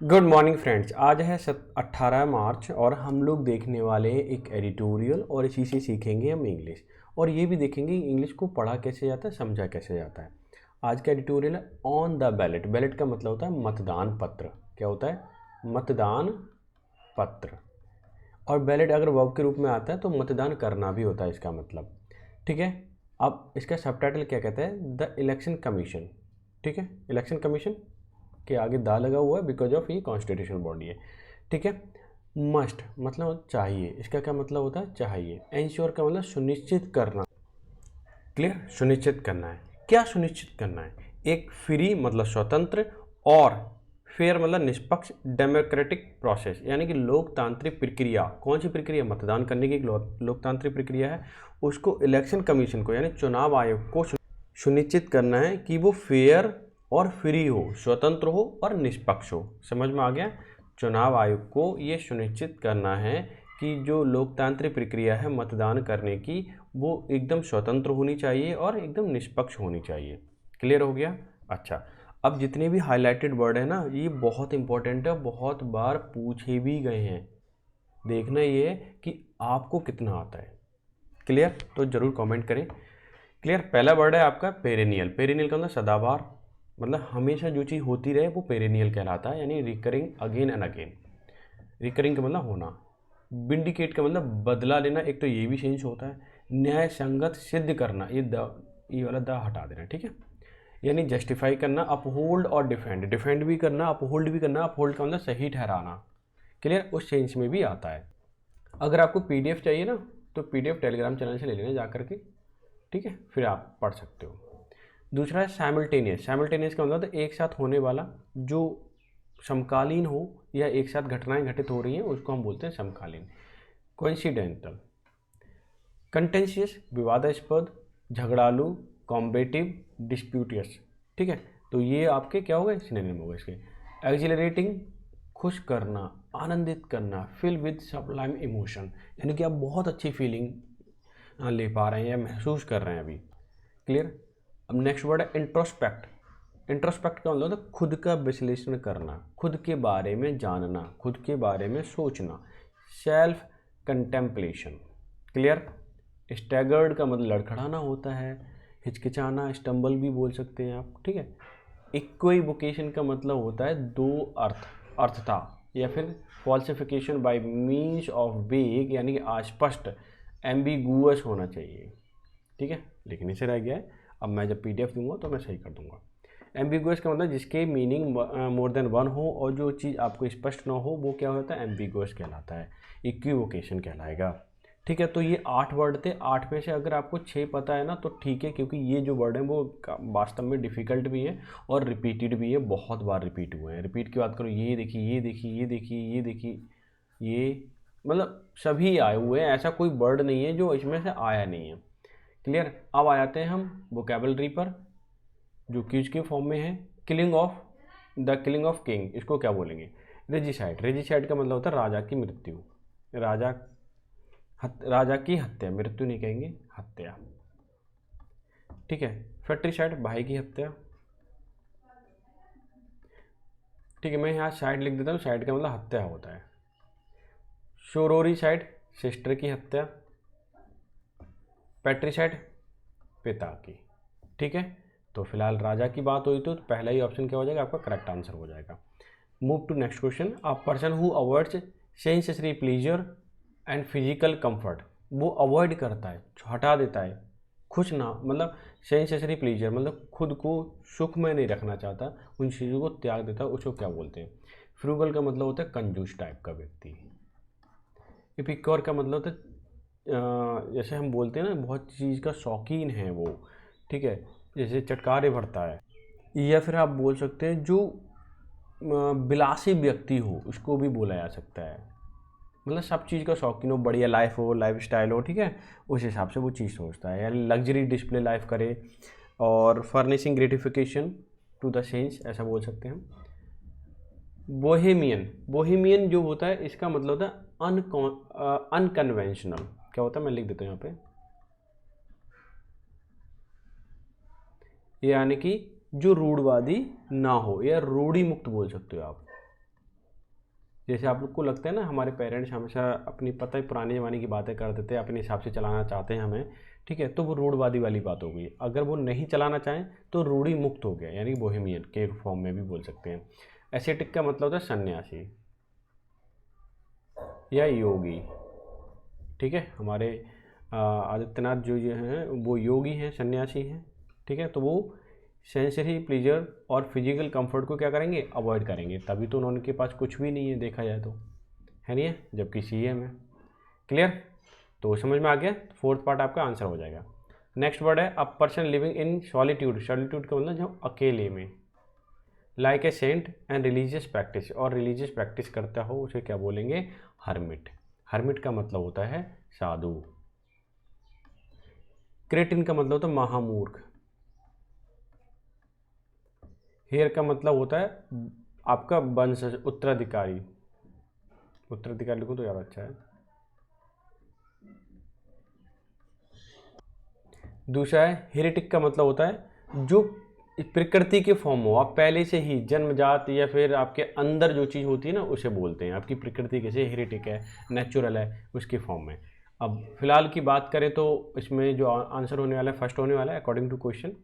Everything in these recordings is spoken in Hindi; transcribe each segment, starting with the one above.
Good morning friends. आज है 18 मार्च और हम लोग देखने वाले हैं एक एडिटोरियल और इसी से सीखेंगे हम इंग्लिश। और ये भी देखेंगे इंग्लिश को पढ़ा कैसे जाता है, समझा कैसे जाता है। आज का एडिटोरियल है ऑन द बैलेट। बैलेट का मतलब होता है मतदान पत्र। क्या होता है? मतदान पत्र। और बैलेट अगर वर्ब के रूप में आता है तो मतदान करना भी होता है इसका मतलब। ठीक है। अब इसका सबटाइटल क्या कहता है? The election commission. ठीक है, इलेक्शन कमीशन के आगे दा लगा हुआ है बिकॉज ऑफ ये कॉन्स्टिट्यूशनल बॉडी है। ठीक है। मस्ट मतलब चाहिए, इसका क्या मतलब होता है? चाहिए। एंश्योर का मतलब सुनिश्चित करना। क्लियर? सुनिश्चित करना है। क्या सुनिश्चित करना है? एक फ्री मतलब स्वतंत्र, और फेयर मतलब निष्पक्ष, डेमोक्रेटिक प्रोसेस यानी कि लोकतांत्रिक प्रक्रिया। कौन सी प्रक्रिया? मतदान करने की एक लोकतांत्रिक प्रक्रिया है। उसको इलेक्शन कमीशन को यानी चुनाव आयोग को सुनिश्चित करना है कि वो फेयर और फ्री हो, स्वतंत्र हो और निष्पक्ष हो। समझ में आ गया? चुनाव आयोग को ये सुनिश्चित करना है कि जो लोकतांत्रिक प्रक्रिया है मतदान करने की, वो एकदम स्वतंत्र होनी चाहिए और एकदम निष्पक्ष होनी चाहिए। क्लियर हो गया? अच्छा, अब जितने भी हाईलाइटेड वर्ड है ना, ये बहुत इंपॉर्टेंट है, बहुत बार पूछे भी गए हैं। देखना ये है कि आपको कितना आता है। क्लियर? तो जरूर कमेंट करें। क्लियर? पहला वर्ड है आपका पेरेनियल। पेरेनियल का मतलब सदाबहार, मतलब हमेशा जो चीज़ होती रहे वो पेरेनियल कहलाता है, यानी recurring again and again. Recurring का मतलब होना। विंडिकेट का मतलब बदला लेना, एक तो ये भी चेंज होता है। न्याय संगत सिद्ध करना, ये वाला द हटा देना। ठीक है, यानी जस्टिफाई करना। अपहोल्ड और डिफेंड, डिफेंड भी करना, अपहोल्ड भी करना। अपहोल्ड का मतलब सही ठहराना। क्लियर? उस सेंस में भी आता है। अगर आपको पीडीएफ चाहिए ना, तो पीडीएफ टेलीग्राम चैनल से ले लेना जा करके। ठीक है, फिर आप पढ़ सकते हो। दूसरा है साइमल्टेनियस। साइमल्टेनियस का मतलब एक साथ होने वाला, जो समकालीन हो या एक साथ घटनाएं घटित हो रही हैं उसको हम बोलते हैं समकालीन। कोइंसिडेंटल। कंटेंशियस विवादास्पद, झगड़ालू, कॉम्बेटिव, डिस्प्यूटियस। ठीक है, तो ये आपके क्या हो गए? सिनोनिम हो गए इसके। एक्जिलरेटिंग खुश करना, आनंदित करना, फिल विद सबलाइम इमोशन, यानी कि आप बहुत अच्छी फीलिंग ले पा रहे हैं या महसूस कर रहे हैं अभी। क्लियर? अब नेक्स्ट वर्ड है इंट्रोस्पेक्ट। इंट्रोस्पेक्ट का मतलब होता है खुद का विश्लेषण करना, खुद के बारे में जानना, खुद के बारे में सोचना। Self contemplation. क्लियर? स्टैगर्ड का मतलब लड़खड़ाना होता है, हिचकिचाना, स्टम्बल भी बोल सकते हैं आप। ठीक है। इक्विवोकेशन का मतलब होता है दो अर्थ, अर्थता या फिर फॉल्सिफिकेशन बाय मीन्स ऑफ वेग, यानी कि अस्पष्ट, एम्बिगुअस होना चाहिए। ठीक है, लेकिन इसे रह गया है। अब मैं जब पीडीएफ दूंगा तो मैं सही कर दूंगा। एम्बिगुअस का मतलब जिसके मीनिंग मोर देन वन हो और जो चीज़ आपको स्पष्ट ना हो, वो क्या होता है? एम्बिगुअस कहलाता है, इक्विवोकेशन कहलाएगा। ठीक है, तो ये 8 वर्ड थे। 8 में से अगर आपको 6 पता है ना तो ठीक है, क्योंकि ये जो वर्ड हैं वो वास्तव में डिफ़िकल्ट भी है और रिपीटेड भी है, बहुत बार रिपीट हुए हैं। रिपीट की बात करूँ, ये देखिए, ये देखिए, ये देखिए, ये देखिए, ये मतलब सभी आए हुए हैं, ऐसा कोई वर्ड नहीं है जो इसमें से आया नहीं है। क्लियर? अब आ जाते हैं हम वोकेबलरी पर, जो क्यूज के फॉर्म में है। Killing of, the killing of king, इसको क्या बोलेंगे? रेजिसाइड। रेजिसाइड का मतलब होता है राजा की मृत्यु। राजा राजा की हत्या, मृत्यु नहीं कहेंगे, हत्या। ठीक है। फेट्रिसाइड, भाई की हत्या। ठीक है, मैं यहाँ साइड लिख देता हूँ, साइड का मतलब हत्या होता है। शोरोरीसाइड, सिस्टर की हत्या। पैट्रिसाइड, पिता की। ठीक है, तो फिलहाल राजा की बात हुई तो पहला ही ऑप्शन क्या हो जाएगा? आपका करेक्ट आंसर हो जाएगा। Move to next question. A person who avoids sensory pleasure and physical comfort, वो अवॉइड करता है, हटा देता है, खुश ना, मतलब सेंसरी प्लीजर मतलब खुद को सुख में नहीं रखना चाहता, उन चीज़ों को त्याग देता है, उसको क्या बोलते हैं? फ्रूगल का मतलब होता है कंजूस टाइप का व्यक्ति। एपिक्योर का मतलब होता है जैसे हम बोलते हैं ना, बहुत चीज़ का शौकीन है वो। ठीक है, जैसे चटकारे भरता है। या फिर आप बोल सकते हैं जो विलासी व्यक्ति हो, उसको भी बोला जा सकता है। मतलब सब चीज़ का शौकीन हो, बढ़िया लाइफ हो, लाइफ स्टाइल हो। ठीक है, उस हिसाब से वो चीज़ सोचता है, यानी लग्जरी डिस्प्ले लाइफ करे। और furnishing gratification to the sense, ऐसा बोल सकते हैं हम। बोहेमियन, बोहेमियन जो होता है इसका मतलब होता है अनकन्वेंशनल। क्या होता है? मैं लिख देता हूँ यहाँ पे, यानी कि जो रूढ़वादी ना हो, या रूढ़ी मुक्त बोल सकते हो आप। जैसे आप लोग को लगता है ना, हमारे पेरेंट्स हमेशा अपनी पता है पुराने ज़माने की बातें कर देते हैं, अपने हिसाब से चलाना चाहते हैं हमें, ठीक है, तो वो रूढ़वादी वाली बात हो गई। अगर वो नहीं चलाना चाहें तो रूढ़ी मुक्त हो गया, यानी बोहेमियन के फॉर्म में भी बोल सकते हैं। एसेटिक का मतलब होता है सन्यासी या योगी, ठीक है। हमारे आदित्यनाथ जो ये हैं वो योगी हैं, सन्यासी हैं, ठीक है। तो वो सेंसरी प्लीजर और फिजिकल कंफर्ट को क्या करेंगे, अवॉइड करेंगे, तभी तो उनके पास कुछ भी नहीं है देखा जाए तो, है नहीं है, जबकि सीएम है। क्लियर, तो समझ में आ गया। फोर्थ पार्ट आपका आंसर हो जाएगा। नेक्स्ट वर्ड है a person living in solitude. Solitude का मतलब जो अकेले में, like a saint and religious practice, और रिलीजियस प्रैक्टिस करता हो उसे क्या बोलेंगे, हर्मिट। हर्मिट का मतलब होता है साधु। क्रेटिन का मतलब होता है महामूर्ख। हेयर का मतलब होता है आपका वंशज, उत्तराधिकारी। उत्तराधिकारी लिखो तो ज़्यादा अच्छा है। दूसरा है हेरेटिक का मतलब होता है जो प्रकृति के फॉर्म हो, आप पहले से ही जन्मजात या फिर आपके अंदर जो चीज़ होती है ना उसे बोलते हैं। आपकी प्रकृति कैसे हेरेटिक है, नेचुरल है, उसके फॉर्म में। अब फिलहाल की बात करें तो इसमें जो आंसर होने वाला है फर्स्ट होने वाला है अकॉर्डिंग टू क्वेश्चन।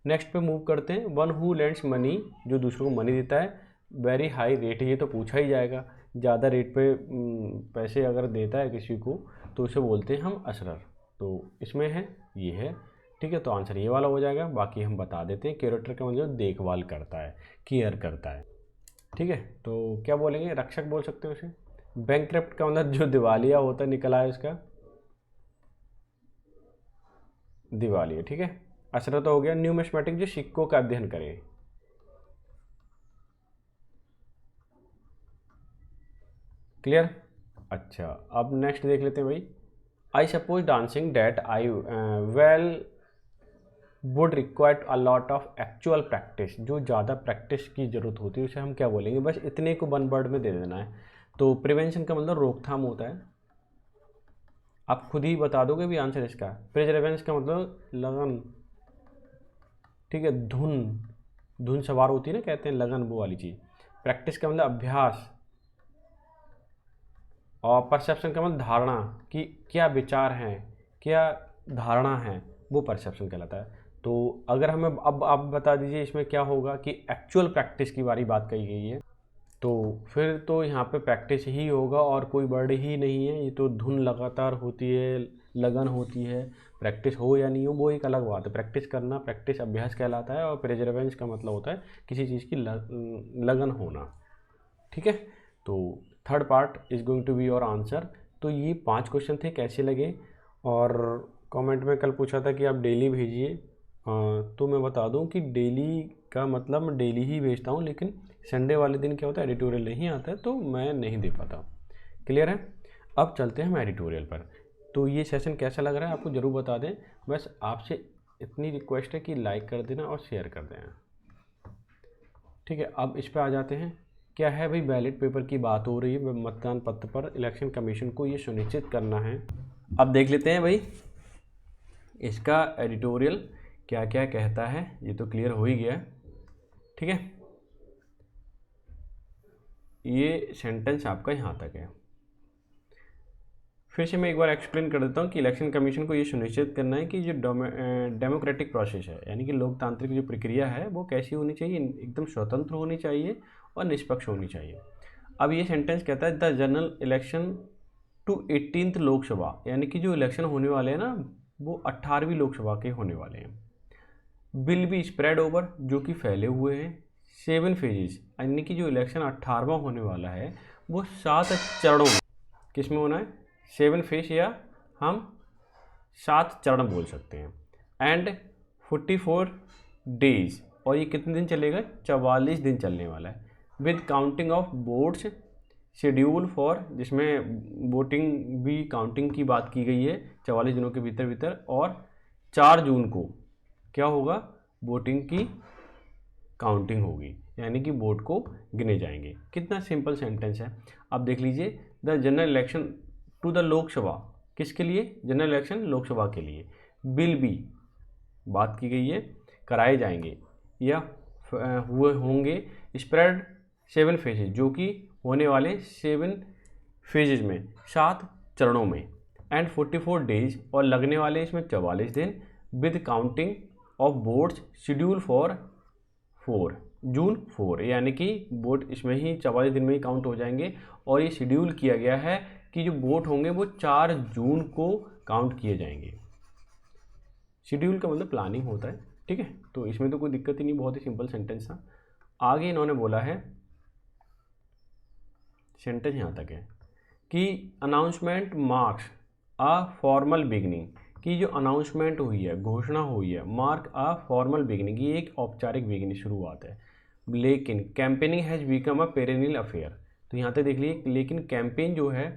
नेक्स्ट पे मूव करते हैं। वन हु लेंड्स मनी, जो दूसरों को मनी देता है, वेरी हाई रेट, ये तो पूछा ही जाएगा। ज़्यादा रेट पे पैसे अगर देता है किसी को तो उसे बोलते हैं हम असरर। तो इसमें है, ये है, ठीक है। तो आंसर ये वाला हो जाएगा। बाकी हम बता देते हैं, क्यूरेटर का मतलब देखभाल करता है, केयर करता है, ठीक है। तो क्या बोलेंगे, रक्षक बोल सकते हैं उसे। बैंकक्रप्ट का मतलब जो दिवालिया होता है, निकला है उसका दिवालिया, ठीक है। असरा तो हो गया। न्यूमिस्मेटिक जो सिक्कों का अध्ययन करे। क्लियर, अच्छा। अब नेक्स्ट देख लेते हैं भाई। I suppose dancing that I well would required a lot of actual practice. जो ज़्यादा प्रैक्टिस की ज़रूरत होती है उसे हम क्या बोलेंगे, बस इतने को वन वर्ड में दे देना है। तो प्रिवेंशन का मतलब रोकथाम होता है। आप खुद ही बता दोगे भी आंसर इसका। प्रिजर्वेंस का मतलब लगन, ठीक है। धुन, धुन सवार होती है ना, कहते हैं लगन, वो वाली चीज़। प्रैक्टिस का मतलब अभ्यास। और परसेप्शन का मतलब धारणा, कि क्या विचार हैं, क्या धारणा है, वो परसेप्शन कहलाता है। तो अगर हमें अब आप बता दीजिए इसमें क्या होगा, कि एक्चुअल प्रैक्टिस की बारी बात कही गई है, तो फिर तो यहाँ पे प्रैक्टिस ही होगा और कोई वर्ड ही नहीं है। ये तो धुन लगातार होती है, लगन होती है। प्रैक्टिस हो या नहीं हो वो एक अलग बात है। प्रैक्टिस करना, प्रैक्टिस अभ्यास कहलाता है। और प्रेजर्वेंस का मतलब होता है किसी चीज़ की लगन होना, ठीक है। तो third part is going to be your answer. तो ये 5 क्वेश्चन थे, कैसे लगे। और कमेंट में कल पूछा था कि आप डेली भेजिए, तो मैं बता दूं कि डेली का मतलब मैं डेली ही भेजता हूं, लेकिन संडे वाले दिन क्या होता है, एडिटोरियल नहीं आता है तो मैं नहीं दे पाता। क्लियर है। अब चलते हैं हम एडिटोरियल पर। तो ये सेशन कैसा लग रहा है आपको ज़रूर बता दें। बस आपसे इतनी रिक्वेस्ट है कि लाइक कर देना और शेयर कर देना, ठीक है। अब इस पर आ जाते हैं। क्या है भाई, बैलेट पेपर की बात हो रही है। मतदान पत्र पर इलेक्शन कमीशन को ये सुनिश्चित करना है। अब देख लेते हैं भाई इसका एडिटोरियल क्या क्या कहता है। ये तो क्लियर हो ही गया, ठीक है। ये सेंटेंस आपका यहाँ तक है। फिर से मैं एक बार एक्सप्लेन कर देता हूँ कि इलेक्शन कमीशन को ये सुनिश्चित करना है कि जो डेमोक्रेटिक प्रोसेस है, यानी कि लोकतांत्रिक जो प्रक्रिया है वो कैसी होनी चाहिए, एकदम स्वतंत्र होनी चाहिए और निष्पक्ष होनी चाहिए। अब ये सेंटेंस कहता है the general election to 18th Lok Sabha, यानी कि जो इलेक्शन होने वाले हैं ना वो 18वीं लोकसभा के होने वाले हैं। विल बी स्प्रेड ओवर, जो कि फैले हुए हैं 7 फेजेस, यानी कि जो इलेक्शन 18वां होने वाला है वो 7 चरणों में, किस में होना है, 7 फेज या हम 7 चरण बोल सकते हैं। एंड 44 डेज, और ये कितने दिन चलेगा, 44 दिन चलने वाला है। With counting of votes schedule for, जिसमें वोटिंग भी काउंटिंग की बात की गई है 44 दिनों के भीतर भीतर। और 4 जून को क्या होगा, वोटिंग की काउंटिंग होगी, यानी कि वोट को गिने जाएंगे। कितना सिंपल सेंटेंस है। अब देख लीजिए, the general election to the Lok Sabha, किसके लिए, जनरल इलेक्शन लोकसभा के लिए। विल बी बात की गई है, कराए जाएंगे या हुए होंगे, स्प्रेड 7 फेजेज, जो कि होने वाले 7 फेजेज में 7 चरणों में, एंड 44 डेज, और लगने वाले इसमें 44 दिन, with counting of votes schedule for 4 जून 4, यानी कि वोट इसमें ही 44 दिन में ही काउंट हो जाएंगे। और ये शेड्यूल किया गया है कि जो वोट होंगे वो 4 जून को काउंट किए जाएंगे। शेड्यूल का मतलब प्लानिंग होता है, ठीक है। तो इसमें तो कोई दिक्कत ही नहीं, बहुत ही सिंपल सेंटेंस था। आगे इन्होंने बोला है, सेंटेंस यहाँ तक है कि announcement marks a formal beginning, कि जो अनाउंसमेंट हुई है, घोषणा हुई है, मार्क अ फॉर्मल बिगनिंग, ये एक औपचारिक बिगनिंग शुरुआत है। लेकिन campaigning has become a perennial affair, तो यहाँ पे देख लीजिए, लेकिन कैंपेन जो है,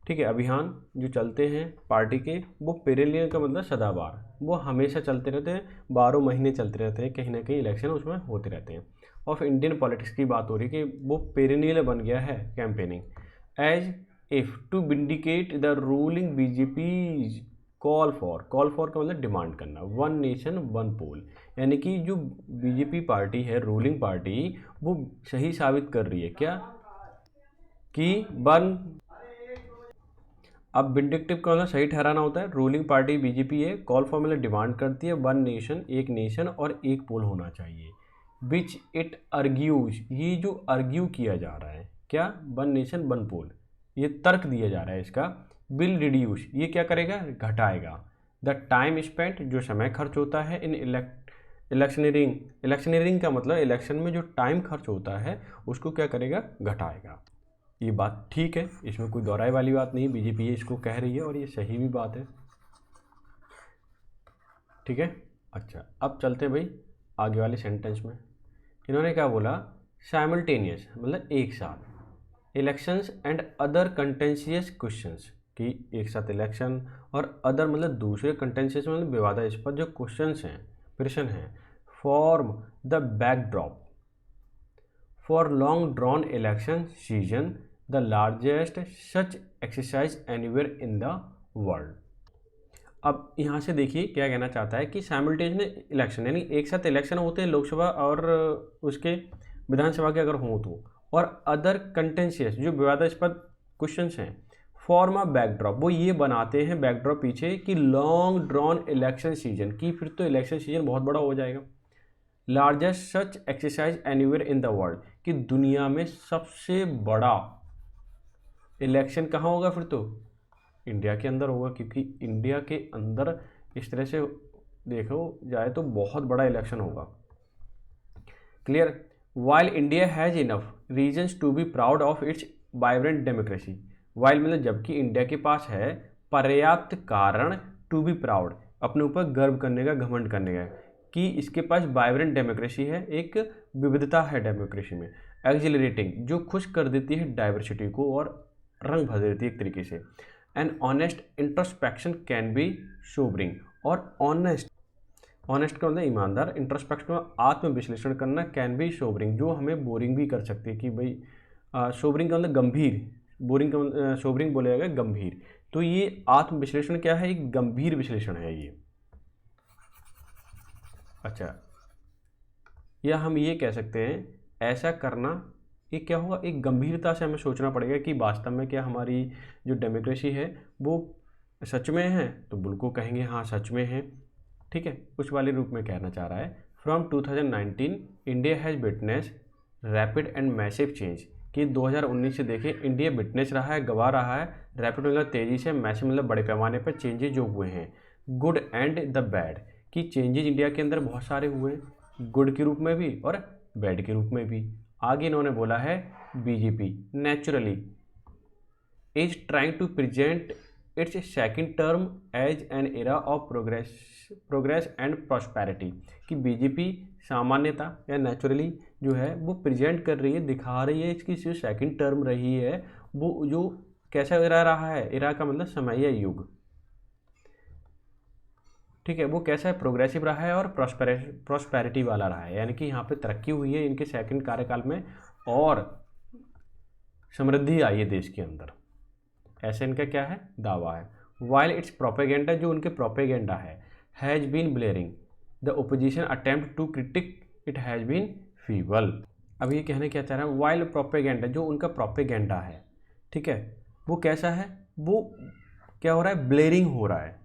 ठीक है, अभियान जो चलते हैं पार्टी के, वो पेरेनियल का मतलब सदाबहार, वो हमेशा चलते रहते हैं, 12 महीने चलते रहते हैं, कहीं ना कहीं इलेक्शन उसमें होते रहते हैं। ऑफ इंडियन पॉलिटिक्स की बात हो रही है कि वो पेरेनियल बन गया है campaigning, as if to vindicate the ruling BJP call for का मतलब डिमांड करना, 1 नेशन 1 पोल, यानी कि जो बीजेपी पार्टी है, रूलिंग पार्टी, वो सही साबित कर रही है क्या कि अब विंडिक्टिव का मतलब सही ठहराना होता है। रूलिंग पार्टी बीजेपी है, कॉल फॉर मतलब डिमांड करती है 1 नेशन, एक नेशन और एक पोल होना चाहिए, विच इट अर्ग्यूज, ये जो अर्ग्यू किया जा रहा है क्या, 1 नेशन 1 पोल, ये तर्क दिया जा रहा है इसका, विल रिड्यूस, ये क्या करेगा, घटाएगा, द टाइम स्पेंट, जो समय खर्च होता है, इन इलेक्शनरिंग का मतलब इलेक्शन में जो टाइम खर्च होता है उसको क्या करेगा, घटाएगा। ये बात ठीक है, इसमें कोई दोहराए वाली बात नहीं, बीजेपी ये इसको कह रही है और ये सही भी बात है, ठीक है। अच्छा, अब चलते भाई आगे वाले सेंटेंस में। इन्होंने क्या बोला, साइमल्टेनियस मतलब एक साथ, elections and other contentious questions, कि एक साथ इलेक्शन और अदर मतलब दूसरे कंटेंशियस मतलब विवादास्पद जो क्वेश्चंस हैं, प्रश्न हैं, form the backdrop for long drawn election season, the largest such exercise anywhere in the world. अब यहाँ से देखिए क्या कहना चाहता है कि साइमल्टेनियस इलेक्शन, यानी एक साथ इलेक्शन होते हैं लोकसभा और उसके विधानसभा के अगर हों तो, और अदर कंटेंशियस जो विवादास्पद क्वेश्चंस हैं, फॉर्म अ बैकड्रॉप, वो ये बनाते हैं बैकड्रॉप पीछे कि लॉन्ग ड्रॉन इलेक्शन सीजन, की फिर तो इलेक्शन सीजन बहुत बड़ा हो जाएगा, largest such exercise anywhere in the world, कि दुनिया में सबसे बड़ा इलेक्शन कहाँ होगा, फिर तो इंडिया के अंदर होगा, क्योंकि इंडिया के अंदर इस तरह से देखो जाए तो बहुत बड़ा इलेक्शन होगा। Clear, while India has enough reasons to be proud of its vibrant democracy, while मतलब जबकि इंडिया के पास है पर्याप्त कारण, टू बी प्राउड अपने ऊपर गर्व करने का, घमंड करने का, कि इसके पास वाइब्रेंट डेमोक्रेसी है, एक विविधता है डेमोक्रेसी में, एक्सिलरेटिंग जो खुश कर देती है डाइवर्सिटी को और रंग भर देती है एक तरीके से, and honest introspection can be sobering, और ऑनेस्ट का मतलब ईमानदार, इंट्रोस्पेक्शन में आत्मविश्लेषण करना, कैन बी सोबरिंग जो हमें बोरिंग भी कर सकती है, कि भाई सोबरिंग का मतलब गंभीर, बोरिंग का सोबरिंग बोला जाएगा गंभीर, तो ये आत्मविश्लेषण क्या है, एक गंभीर विश्लेषण है ये। अच्छा, या हम ये कह सकते हैं ऐसा करना, ये क्या होगा, एक गंभीरता से हमें सोचना पड़ेगा कि वास्तव में क्या हमारी जो डेमोक्रेसी है वो सच में है, तो बिल्कुल कहेंगे हाँ सच में है, ठीक है, उस वाले रूप में कहना चाह रहा है। From 2019 India has witness rapid and massive change, कि 2019 से देखें इंडिया विटनेस रहा है, गवा रहा है, रैपिड मतलब तेज़ी से, मैसिव मतलब बड़े पैमाने पर चेंजेस जो हुए हैं, गुड एंड द बैड, कि चेंजेस इंडिया के अंदर बहुत सारे हुए हैं, गुड के रूप में भी और बैड के रूप में भी। आगे इन्होंने बोला है BJP naturally is trying to present its second term as an era of progress and prosperity, कि बीजेपी सामान्यता या नेचुरली जो है वो प्रेजेंट कर रही है, दिखा रही है इसकी जो सेकंड टर्म रही है वो जो कैसा एरा रहा है, एरा का मतलब समय या युग, ठीक है, वो कैसा है, प्रोग्रेसिव रहा है और प्रॉस्पेरिटी वाला रहा है, यानी कि यहाँ पे तरक्की हुई है इनके सेकंड कार्यकाल में और समृद्धि आई है देश के अंदर, ऐसा इनका क्या है, दावा है। वाइल इट्स प्रोपेगेंडा, जो उनके प्रोपेगेंडा है, has been blaring the opposition attempt to critic it has been feeble, अब ये कहने क्या चाह रहा है, वाइल प्रोपेगेंडा, जो उनका प्रोपेगेंडा है, ठीक है, वो कैसा है, वो क्या हो रहा है, ब्लेरिंग हो रहा है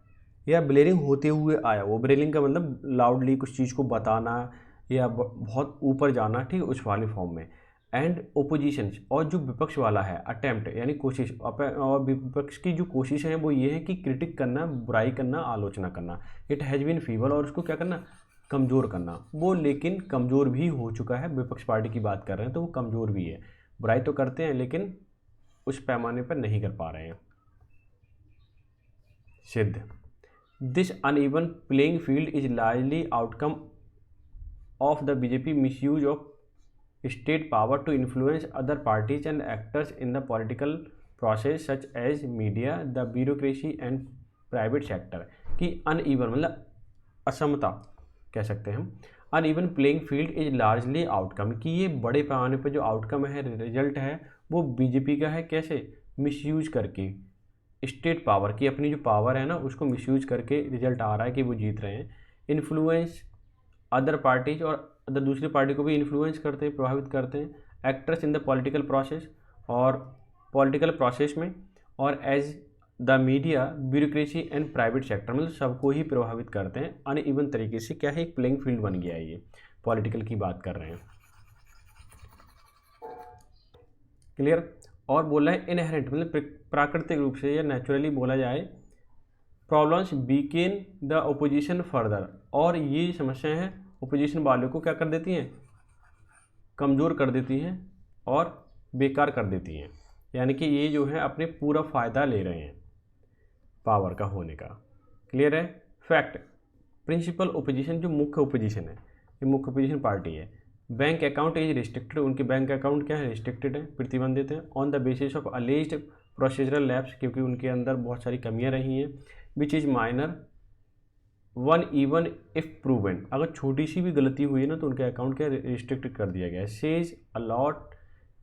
या ब्लेरिंग होते हुए आया। वो ब्लेरिंग का मतलब लाउडली कुछ चीज़ को बताना या बहुत ऊपर जाना, ठीक है, उस वाले फॉर्म में। एंड ओपोजिशन, और जो विपक्ष वाला है, अटेम्प्ट यानी कोशिश, और विपक्ष की जो कोशिश है वो ये है कि क्रिटिक करना, बुराई करना, आलोचना करना। इट हैज़ बीन फीबल, और उसको क्या करना, कमज़ोर करना। वो लेकिन कमज़ोर भी हो चुका है, विपक्ष पार्टी की बात कर रहे हैं तो वो कमज़ोर भी है। बुराई तो करते हैं लेकिन उस पैमाने पर नहीं कर पा रहे हैं। सिद्ध, this uneven playing field is largely outcome of the BJP misuse of state power to influence other parties and actors in the political process such as media, the bureaucracy and private sector। कि अनइवन मतलब असमता कह सकते हैं हम। Uneven playing field is largely outcome, कि ये बड़े पैमाने पर जो आउटकम है, रिजल्ट है, वो बीजेपी का है। कैसे, मिसयूज करके स्टेट पावर की, अपनी जो पावर है ना उसको मिसयूज करके रिजल्ट आ रहा है कि वो जीत रहे हैं। इन्फ्लुएंस अदर पार्टीज, और अदर दूसरी पार्टी को भी इन्फ्लुएंस करते हैं, प्रभावित करते हैं। Actors in the political process, और पॉलिटिकल प्रोसेस में, और as the media, bureaucracy and private sector, मतलब सबको ही प्रभावित करते हैं अनइवन तरीके से। क्या है, एक प्लेइंग फील्ड बन गया है, ये पॉलिटिकल की बात कर रहे हैं। क्लियर। और बोला है इनहेरेंट, मतलब प्राकृतिक रूप से या नेचुरली बोला जाए, problems weakened the opposition further, और ये समस्याएं हैं ओपोजिशन वालों को क्या कर देती हैं, कमज़ोर कर देती हैं और बेकार कर देती हैं। यानी कि ये जो है अपने पूरा फ़ायदा ले रहे हैं पावर का होने का। क्लियर है। फैक्ट, प्रिंसिपल ओपोजिशन, जो मुख्य ओपोजिशन है, ये मुख्य ओपोजिशन पार्टी है। बैंक अकाउंट इज रिस्ट्रिक्टेड, उनके बैंक अकाउंट क्या है, रिस्ट्रिक्टेड है, प्रतिबंधित है। On the basis of alleged procedural lapse, क्योंकि उनके अंदर बहुत सारी कमियां रही हैं। Which is minor one even if proven, अगर छोटी सी भी गलती हुई है ना तो उनके अकाउंट क्या रिस्ट्रिक्ट कर दिया गया है। सेज अलॉट,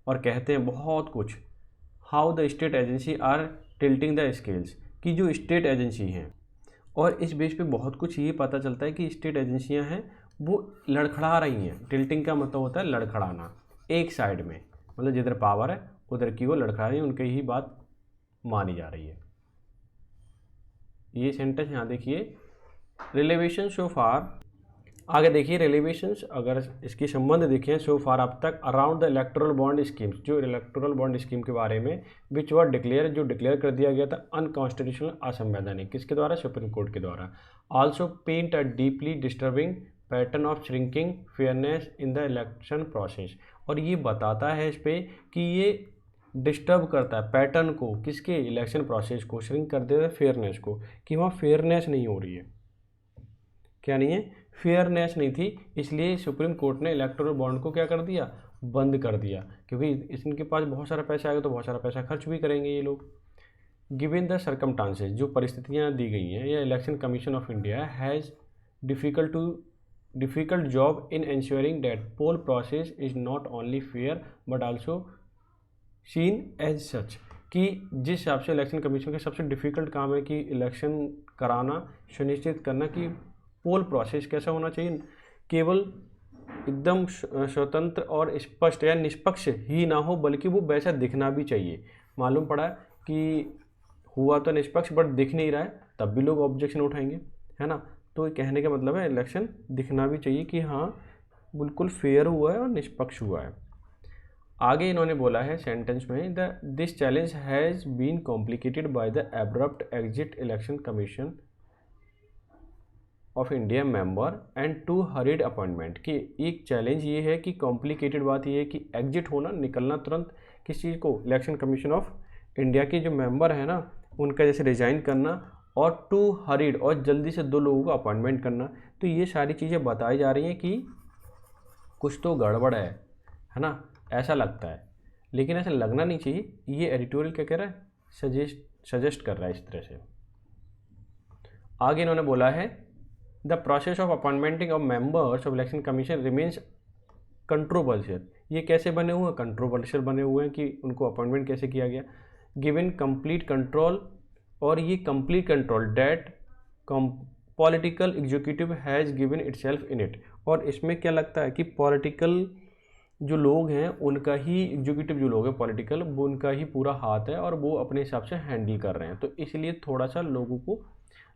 और कहते हैं बहुत कुछ। How the state agency are tilting the scales, कि जो स्टेट एजेंसी हैं, और इस बेस पे बहुत कुछ ये पता चलता है कि स्टेट एजेंसियां हैं वो लड़खड़ा रही हैं। टिल्टिंग का मतलब होता है लड़खड़ाना, एक साइड में, मतलब जिधर पावर है उधर की वो लड़खड़ा रही है, उनकी ही बात मानी जा रही है। ये सेंटेंस यहाँ देखिए, रिलेवेशन सो फार, आगे देखिए रिलेवेशंस, अगर इसकी संबंध देखें सो फार अब तक, around the electoral bond schemes, जो इलेक्टोरल बॉन्ड स्कीम के बारे में, विच वर डिक्लेयर, जो डिक्लेयर कर दिया गया था अनकॉन्स्टिट्यूशनल, असंवैधानिक, किसके द्वारा, सुप्रीम कोर्ट के द्वारा। Also paint a deeply disturbing pattern of shrinking fairness in the election process, और ये बताता है इस पर कि ये डिस्टर्ब करता है पैटर्न को, किसके, इलेक्शन प्रोसेस को, श्रिंक कर देता है फेयरनेस को, कि वहाँ फेयरनेस नहीं हो रही है। क्या नहीं है, फेयरनेस नहीं थी, इसलिए सुप्रीम कोर्ट ने इलेक्टोरल बॉन्ड को क्या कर दिया, बंद कर दिया, क्योंकि इनके पास बहुत सारा पैसा आएगा तो बहुत सारा पैसा खर्च भी करेंगे ये लोग। गिवन द सर्कमस्टांसेस, जो परिस्थितियाँ दी गई हैं, या Election Commission of India has difficult job in ensuring that poll process is not only fair but also seen as such, कि जिस हिसाब से इलेक्शन कमीशन का सबसे डिफ़िकल्ट काम है कि इलेक्शन कराना, सुनिश्चित करना कि पोल प्रोसेस कैसा होना चाहिए, केवल एकदम स्वतंत्र और स्पष्ट या निष्पक्ष ही ना हो, बल्कि वो वैसा दिखना भी चाहिए। मालूम पड़ा कि हुआ तो निष्पक्ष बट दिख नहीं रहा है, तब भी लोग ऑब्जेक्शन उठाएंगे, है ना। तो कहने का मतलब है इलेक्शन दिखना भी चाहिए कि हाँ बिल्कुल फेयर हुआ है और निष्पक्ष हुआ है। आगे इन्होंने बोला है सेंटेंस में, this challenge has been complicated by the abrupt exit Election Commission of India member and two hurried appointment, कि एक चैलेंज ये है कि कॉम्प्लिकेटेड बात ये है कि एग्जिट होना, निकलना तुरंत किस चीज़ को, इलेक्शन कमीशन ऑफ इंडिया के जो मेंबर है ना उनका जैसे रिजाइन करना, और टू हरीड, और जल्दी से 2 लोगों का अपॉइंटमेंट करना। तो ये सारी चीज़ें बताई जा रही हैं कि कुछ तो गड़बड़ है ना, ऐसा लगता है, लेकिन ऐसा लगना नहीं चाहिए। ये एडिटोरियल क्या कह रहा है, सजेस्ट कर रहा है इस तरह से। आगे इन्होंने बोला है, the process of appointmenting of members of election commission remains controversial. ये कैसे बने हुए हैं, कंट्रोवर्शियल बने हुए हैं कि उनको अपॉइंटमेंट कैसे किया गया। गिवन कंप्लीट कंट्रोल, और ये complete control that political executive has given itself in it, और इसमें क्या लगता है कि पॉलिटिकल जो लोग हैं उनका ही एग्जीक्यूटिव जो लोग हैं पॉलिटिकल, वो उनका ही पूरा हाथ है और वो अपने हिसाब से हैंडल कर रहे हैं। तो इसलिए थोड़ा सा लोगों को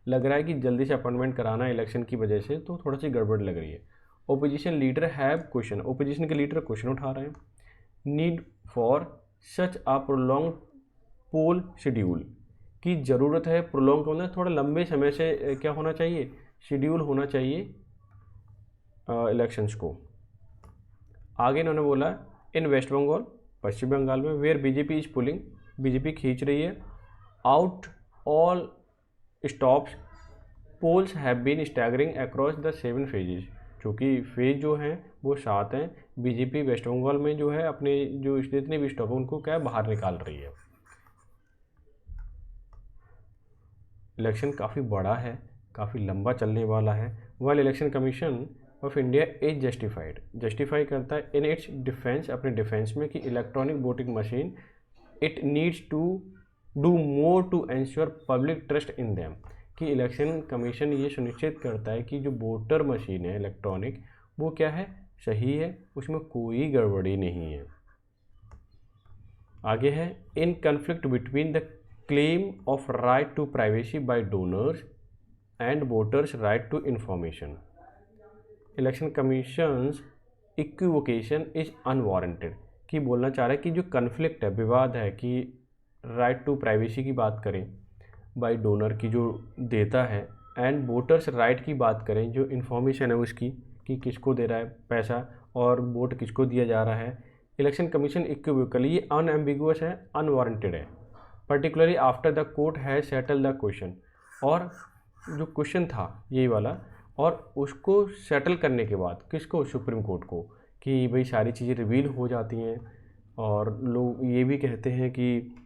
लग रहा है कि जल्दी से अपॉइंटमेंट कराना इलेक्शन की वजह से तो थोड़ा सी गड़बड़ लग रही है। Opposition leader have question, opposition के लीडर क्वेश्चन उठा रहे हैं। Need for such a prolonged poll schedule, की ज़रूरत है, प्रोलॉन्ग का मतलब थोड़ा लंबे समय से क्या होना चाहिए, शेड्यूल होना चाहिए इलेक्शंस को। आगे इन्होंने बोला इन वेस्ट बंगाल, पश्चिम बंगाल में, where BJP is pulling, BJP खींच रही है, out all stops, polls have been staggering across the 7 phases, जो कि फेज जो हैं वो 7 हैं। बीजेपी वेस्ट बंगाल में जो है अपने जो जितने भी स्टॉप है उनको क्या बाहर निकाल रही है। इलेक्शन काफ़ी बड़ा है, काफ़ी लंबा चलने वाला है। While Election Commission of India is justified, justify करता है इन इट्स डिफेंस, अपने डिफेंस में, कि electronic voting machine it needs to do more to ensure public trust in them, कि इलेक्शन कमीशन ये सुनिश्चित करता है कि जो वोटर मशीन है इलेक्ट्रॉनिक वो क्या है, सही है, उसमें कोई गड़बड़ी नहीं है। आगे है in conflict between the claim of right to privacy by donors and voters right to information, election commission's equivocation is unwarranted, कि बोलना चाह रहा है कि जो कन्फ्लिक्ट है, विवाद है, कि राइट टू प्राइवेसी की बात करें बाय डोनर की जो देता है, एंड वोटर्स राइट की बात करें जो इन्फॉर्मेशन है उसकी, कि किसको दे रहा है पैसा और वोट किसको दिया जा रहा है, इलेक्शन कमीशन इक्विवोकली, ये अनएम्बिगुअस है, अनवारंटेड है, particularly after the court has settle the question, और जो क्वेश्चन था यही वाला, और उसको सेटल करने के बाद किसको, सुप्रीम कोर्ट को, कि भाई सारी चीज़ें रिवील हो जाती हैं, और लोग ये भी कहते हैं कि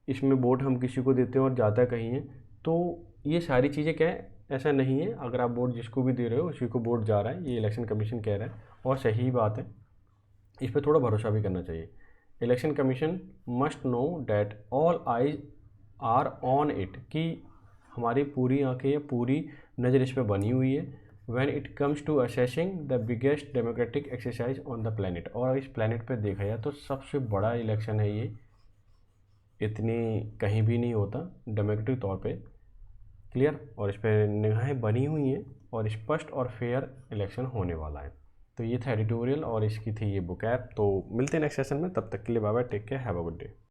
इसमें वोट हम किसी को देते हैं और जाता कहीं है, तो ये सारी चीज़ें क्या है, ऐसा नहीं है, अगर आप वोट जिसको भी दे रहे हो उसी को वोट जा रहा है, ये इलेक्शन कमीशन कह रहा है और सही बात है, इस पर थोड़ा भरोसा भी करना चाहिए। Election Commission must know that all eyes are on it, कि हमारी पूरी आंखें या पूरी नज़र इस पर बनी हुई है, when it comes to assessing the biggest democratic exercise on the planet, और इस प्लेनेट पर देखा जाए तो सबसे बड़ा इलेक्शन है ये, इतनी कहीं भी नहीं होता डेमोक्रेटिक तौर पे, क्लियर, और इस पर निगाहें बनी हुई हैं और स्पष्ट और फेयर इलेक्शन होने वाला है। तो ये था एडिटोरियल और इसकी थी ये बुक ऐप। तो मिलते हैं नेक्स्ट सेशन में, तब तक के लिए bye bye, take care, have a good day.